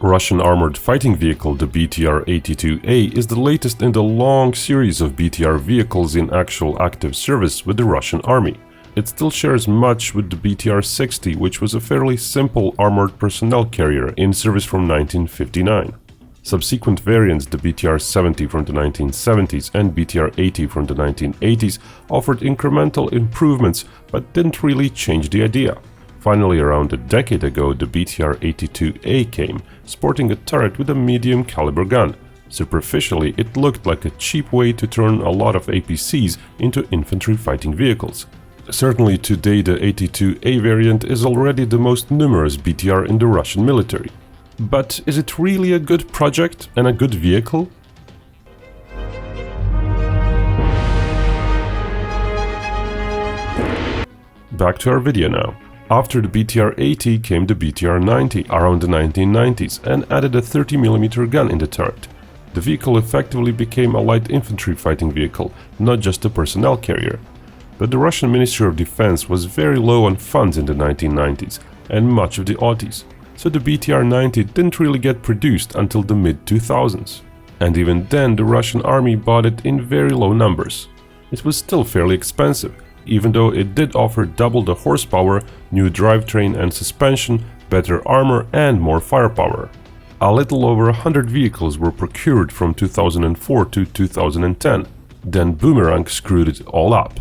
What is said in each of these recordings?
Russian armored fighting vehicle, the BTR-82A, is the latest in the long series of BTR vehicles in actual active service with the Russian army. It still shares much with the BTR-60, which was a fairly simple armored personnel carrier in service from 1959. Subsequent variants, the BTR-70 from the 1970s and BTR-80 from the 1980s, offered incremental improvements but didn't really change the idea. Finally, around a decade ago, the BTR-82A came, sporting a turret with a medium caliber gun. Superficially, it looked like a cheap way to turn a lot of APCs into infantry fighting vehicles. Certainly today the 82A variant is already the most numerous BTR in the Russian military. But is it really a good project and a good vehicle? Back to our video now. After the BTR-80 came the BTR-90 around the 1990s and added a 30mm gun in the turret. The vehicle effectively became a light infantry fighting vehicle, not just a personnel carrier. But the Russian Ministry of Defense was very low on funds in the 1990s and much of the aughties, so the BTR-90 didn't really get produced until the mid-2000s. And even then the Russian army bought it in very low numbers. It was still fairly expensive, even though it did offer double the horsepower, new drivetrain and suspension, better armor and more firepower. A little over 100 vehicles were procured from 2004 to 2010. Then Boomerang screwed it all up.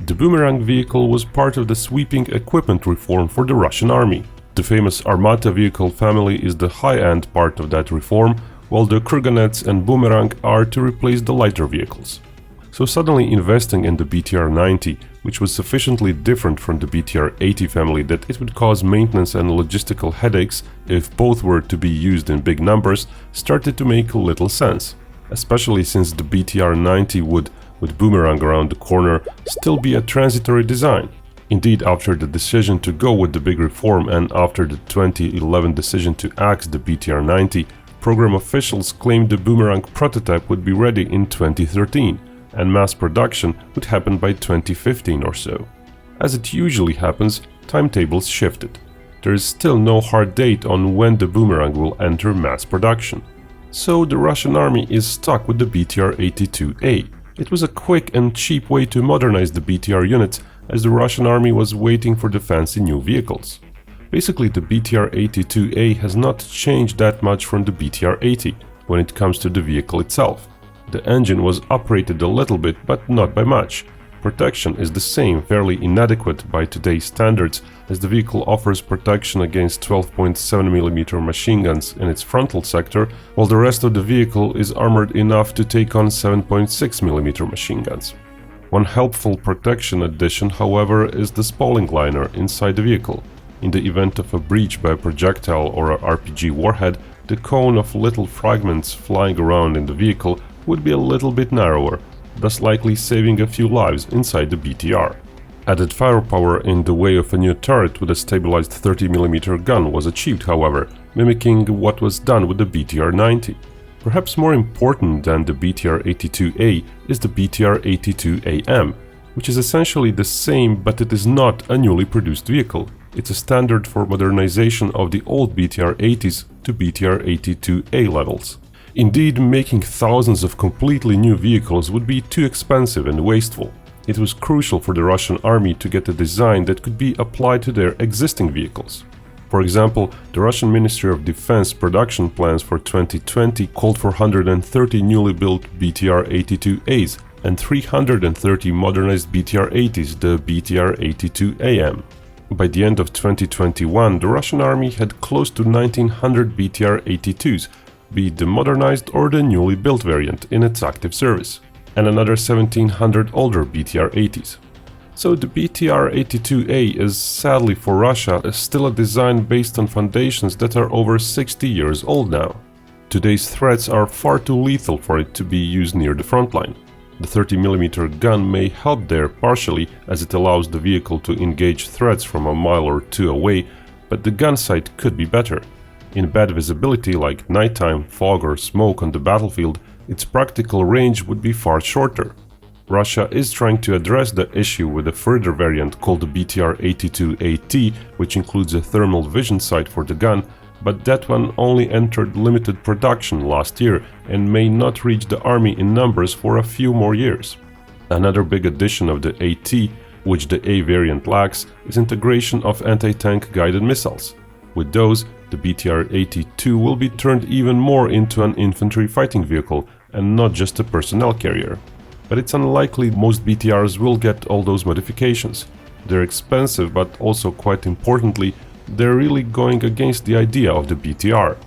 The Boomerang vehicle was part of the sweeping equipment reform for the Russian army. The famous Armata vehicle family is the high-end part of that reform, while the Kurganets and Boomerang are to replace the lighter vehicles. So suddenly investing in the BTR-90, which was sufficiently different from the BTR-80 family that it would cause maintenance and logistical headaches if both were to be used in big numbers, started to make little sense. Especially since the BTR-90 would, with Boomerang around the corner, still be a transitory design. Indeed, after the decision to go with the big reform and after the 2011 decision to axe the BTR-90, program officials claimed the Boomerang prototype would be ready in 2013, and mass production would happen by 2015 or so. As it usually happens, timetables shifted. There is still no hard date on when the Boomerang will enter mass production. So the Russian army is stuck with the BTR-82A. It was a quick and cheap way to modernize the BTR units, as the Russian army was waiting for the fancy new vehicles. Basically, the BTR-82A has not changed that much from the BTR-80 when it comes to the vehicle itself. The engine was upgraded a little bit, but not by much. Protection is the same, fairly inadequate by today's standards, as the vehicle offers protection against 12.7mm machine guns in its frontal sector, while the rest of the vehicle is armored enough to take on 7.6mm machine guns. One helpful protection addition, however, is the spalling liner inside the vehicle. In the event of a breach by a projectile or a RPG warhead, the cone of little fragments flying around in the vehicle would be a little bit narrower, thus likely saving a few lives inside the BTR. Added firepower in the way of a new turret with a stabilized 30mm gun was achieved, however, mimicking what was done with the BTR-90. Perhaps more important than the BTR-82A is the BTR-82AM, which is essentially the same, but it is not a newly produced vehicle. It's a standard for modernization of the old BTR-80s to BTR-82A levels. Indeed, making thousands of completely new vehicles would be too expensive and wasteful. It was crucial for the Russian army to get a design that could be applied to their existing vehicles. For example, the Russian Ministry of Defense production plans for 2020 called for 130 newly built BTR-82As and 330 modernized BTR-80s, the BTR-82AM. By the end of 2021, the Russian army had close to 1900 BTR-82s, be it the modernized or the newly built variant, in its active service, and another 1700 older BTR-80s. So the BTR-82A is, sadly for Russia, still a design based on foundations that are over 60 years old now. Today's threats are far too lethal for it to be used near the front line. The 30mm gun may help there partially, as it allows the vehicle to engage threats from a mile or two away, but the gun sight could be better. In bad visibility like nighttime, fog or smoke on the battlefield, its practical range would be far shorter. Russia is trying to address the issue with a further variant called the BTR-82AT, which includes a thermal vision sight for the gun, but that one only entered limited production last year and may not reach the army in numbers for a few more years. Another big addition of the AT, which the A variant lacks, is integration of anti-tank guided missiles. With those, the BTR-82 will be turned even more into an infantry fighting vehicle and not just a personnel carrier. But it's unlikely most BTRs will get all those modifications. They're expensive, but also quite importantly, they're really going against the idea of the BTR.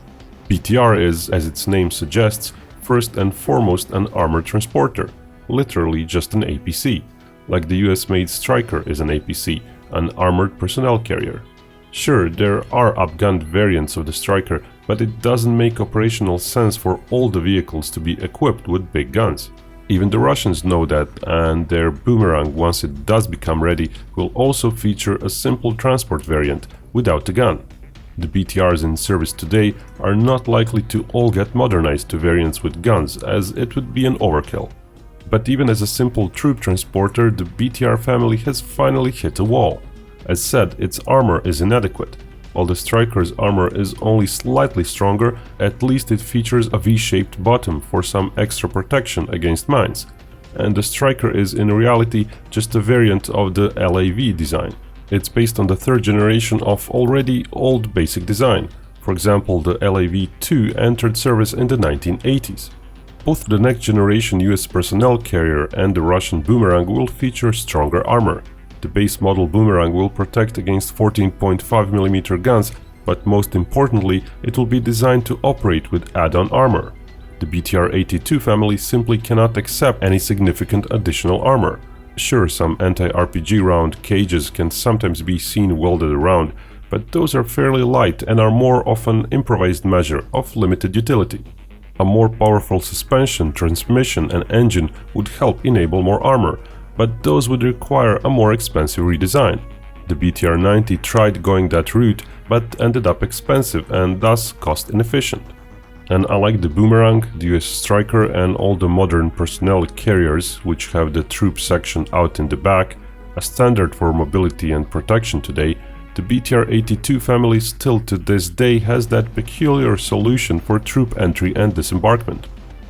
BTR is, as its name suggests, first and foremost an armored transporter, literally just an APC, like the US-made Stryker is an APC, an armored personnel carrier. Sure, there are upgunned variants of the Stryker, but it doesn't make operational sense for all the vehicles to be equipped with big guns. Even the Russians know that, and their Boomerang, once it does become ready, will also feature a simple transport variant without a gun. The BTRs in service today are not likely to all get modernized to variants with guns, as it would be an overkill. But even as a simple troop transporter, the BTR family has finally hit a wall. As said, its armor is inadequate. While the Stryker's armor is only slightly stronger, at least it features a V-shaped bottom for some extra protection against mines. And the Stryker is in reality just a variant of the LAV design. It's based on the third generation of already old basic design. For example, the LAV-2 entered service in the 1980s. Both the next generation US personnel carrier and the Russian Boomerang will feature stronger armor. The base model Boomerang will protect against 14.5mm guns, but most importantly, it will be designed to operate with add-on armor. The BTR-82 family simply cannot accept any significant additional armor. Sure, some anti-RPG round cages can sometimes be seen welded around, but those are fairly light and are more of an improvised measure of limited utility. A more powerful suspension, transmission and engine would help enable more armor, but those would require a more expensive redesign. The BTR-90 tried going that route, but ended up expensive and thus cost inefficient. And unlike the Boomerang, the US Stryker and all the modern personnel carriers, which have the troop section out in the back, a standard for mobility and protection today, the BTR-82 family still to this day has that peculiar solution for troop entry and disembarkment.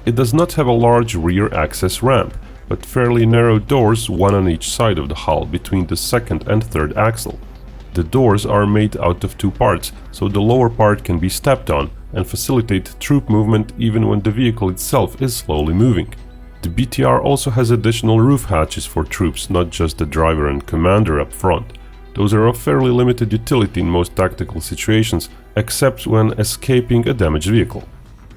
It does not have a large rear access ramp, but fairly narrow doors, one on each side of the hull between the second and third axle. The doors are made out of two parts, so the lower part can be stepped on and facilitate troop movement even when the vehicle itself is slowly moving. The BTR also has additional roof hatches for troops, not just the driver and commander up front. Those are of fairly limited utility in most tactical situations, except when escaping a damaged vehicle.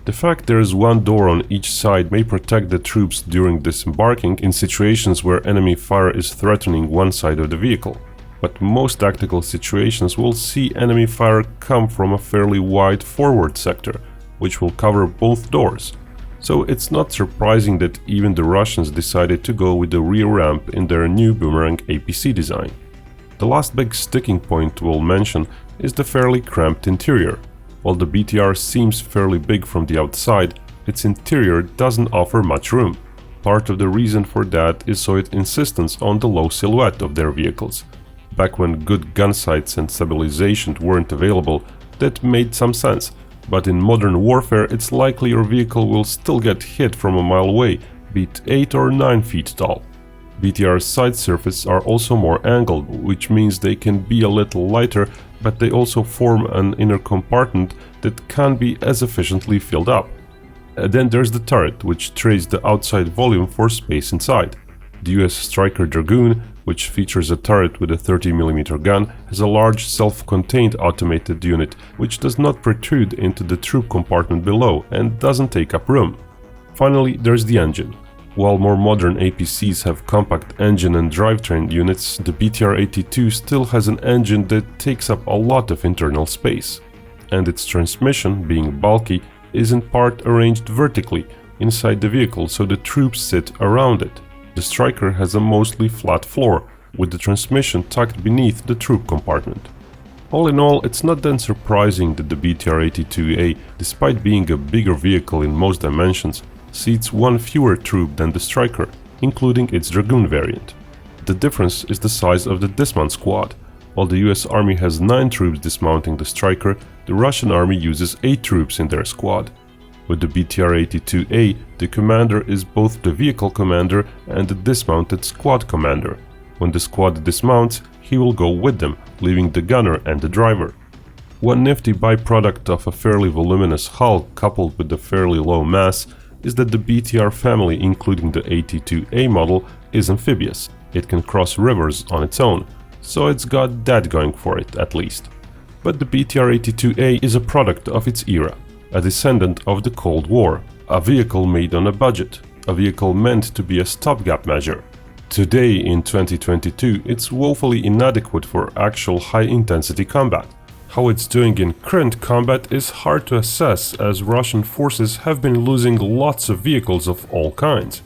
The fact there is one door on each side may protect the troops during disembarking in situations where enemy fire is threatening one side of the vehicle. But most tactical situations will see enemy fire come from a fairly wide forward sector, which will cover both doors. So it's not surprising that even the Russians decided to go with the rear ramp in their new Boomerang APC design. The last big sticking point we'll mention is the fairly cramped interior. While the BTR seems fairly big from the outside, its interior doesn't offer much room. Part of the reason for that is Soviet insistence on the low silhouette of their vehicles. Back when good gun sights and stabilization weren't available, that made some sense, but in modern warfare it's likely your vehicle will still get hit from a mile away, be it 8 or 9 feet tall. BTR's side surfaces are also more angled, which means they can be a little lighter, but they also form an inner compartment that can't be as efficiently filled up. Then there's the turret, which trades the outside volume for space inside. The US Stryker Dragoon, which features a turret with a 30mm gun, has a large self-contained automated unit, which does not protrude into the troop compartment below and doesn't take up room. Finally, there's the engine. While more modern APCs have compact engine and drivetrain units, the BTR-82 still has an engine that takes up a lot of internal space. And its transmission, being bulky, is in part arranged vertically inside the vehicle so the troops sit around it. The Stryker has a mostly flat floor, with the transmission tucked beneath the troop compartment. All in all, it's not then surprising that the BTR-82A, despite being a bigger vehicle in most dimensions, seats one fewer troop than the Stryker, including its Dragoon variant. The difference is the size of the dismount squad. While the US Army has 9 troops dismounting the Stryker, the Russian army uses 8 troops in their squad. With the BTR-82A, the commander is both the vehicle commander and the dismounted squad commander. When the squad dismounts, he will go with them, leaving the gunner and the driver. One nifty byproduct of a fairly voluminous hull coupled with a fairly low mass is that the BTR family, including the 82A model, is amphibious. It can cross rivers on its own, so it's got that going for it at least. But the BTR-82A is a product of its era, a descendant of the Cold War, a vehicle made on a budget, a vehicle meant to be a stopgap measure. Today, in 2022, it's woefully inadequate for actual high-intensity combat. How it's doing in current combat is hard to assess, as Russian forces have been losing lots of vehicles of all kinds.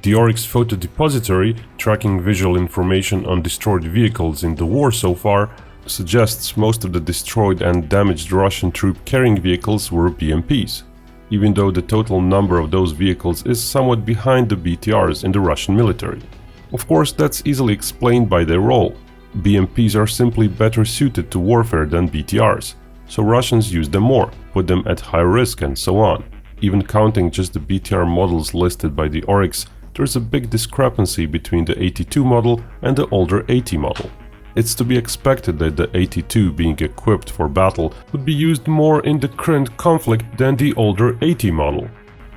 The Oryx photo depository, tracking visual information on destroyed vehicles in the war so far, suggests most of the destroyed and damaged Russian troop-carrying vehicles were BMPs, even though the total number of those vehicles is somewhat behind the BTRs in the Russian military. Of course, that's easily explained by their role. BMPs are simply better suited to warfare than BTRs, so Russians use them more, put them at high risk and so on. Even counting just the BTR models listed by the Oryx, there's a big discrepancy between the 82 model and the older 80 model. It's to be expected that the 82 being equipped for battle would be used more in the current conflict than the older 80 model.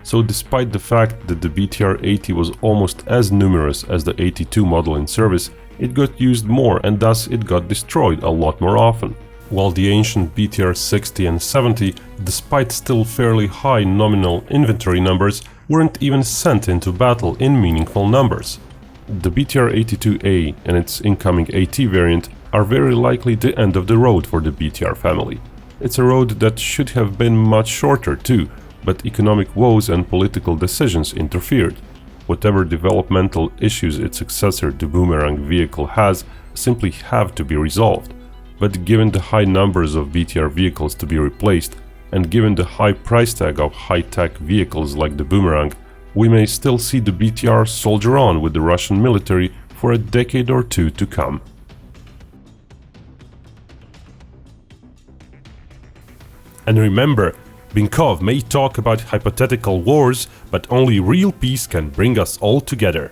So despite the fact that the BTR-80 was almost as numerous as the 82 model in service, it got used more and thus it got destroyed a lot more often. While the ancient BTR-60 and 70, despite still fairly high nominal inventory numbers, weren't even sent into battle in meaningful numbers. The BTR-82A and its incoming AT variant are very likely the end of the road for the BTR family. It's a road that should have been much shorter too, but economic woes and political decisions interfered. Whatever developmental issues its successor, the Boomerang vehicle, has simply have to be resolved. But given the high numbers of BTR vehicles to be replaced, and given the high price tag of high-tech vehicles like the Boomerang, we may still see the BTR soldier on with the Russian military for a decade or two to come. And remember, Binkov may talk about hypothetical wars, but only real peace can bring us all together.